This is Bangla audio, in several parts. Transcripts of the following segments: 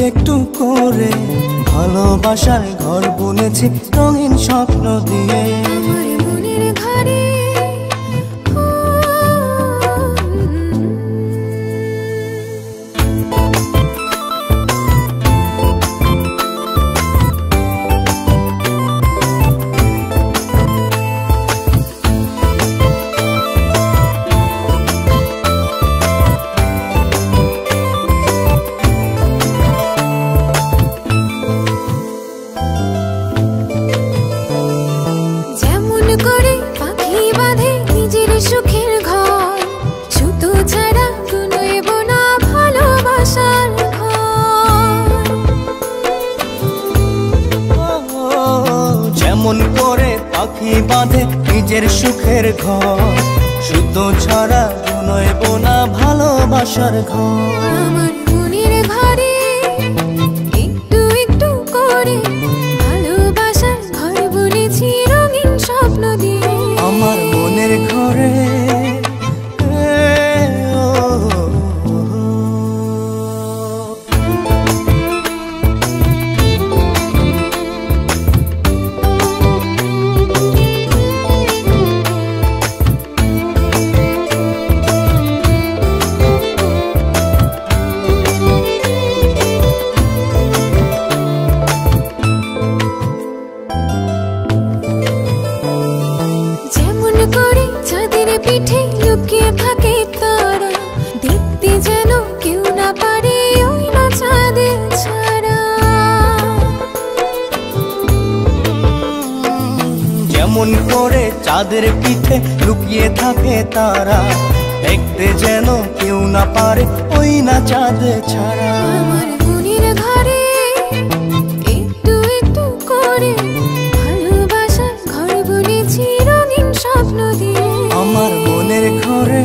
একটু করে ভালোবাসার ঘর বুনেছি রঙিন স্বপ্ন দিয়ে। আমার মনের ঘরে সুখের ঘর, সুতো ছাড়া গুনইব না ভালোবাসার ঘর। যেমন করে পাখি বাঁধে নিজের সুখের ঘর, সুতো ছাড়া গুনইব না ভালোবাসার ঘর। আমার মনের ঘরে একটু একটু করে ভালোবাসার ঘর বুনেছি রঙিন স্বপ্ন দিয়ে। আমার মনের ঘরে পিঠে লুকিয়ে থাকে তারা, দেখতে যেন কেউ না পারে ওই না চাঁদের ছাড়া। যেমন করে চাঁদের পিঠে লুকিয়ে থাকে তারা, দেখতে যেন কেউ না পারে ওই না চাঁদ ছাড়া। আমার মনের ঘরে একটু একটু করে ভালোবাসার ঘর বুনেছি রঙিন স্বপ্ন দিয়ে। আমার মনের ঘরে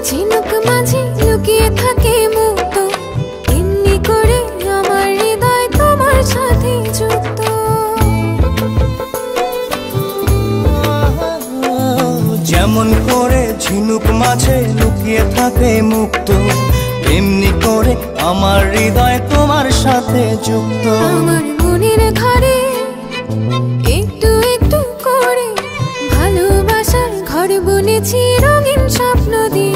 ঝিনুক মাঝে লুকিয়ে থাকে মুক্ত, এমনি করে আমার হৃদয় তোমার সাথে যুক্ত। যেমন করে ঝিনুক মাঝে লুকিয়ে থাকে মুক্ত, এমনি করে আমার হৃদয় তোমার সাথে যুক্ত। আমার মনের ঘরে একটু একটু করে ভালোবাসার ঘর বুনেছি রঙিন স্বপ্ন দিয়ে।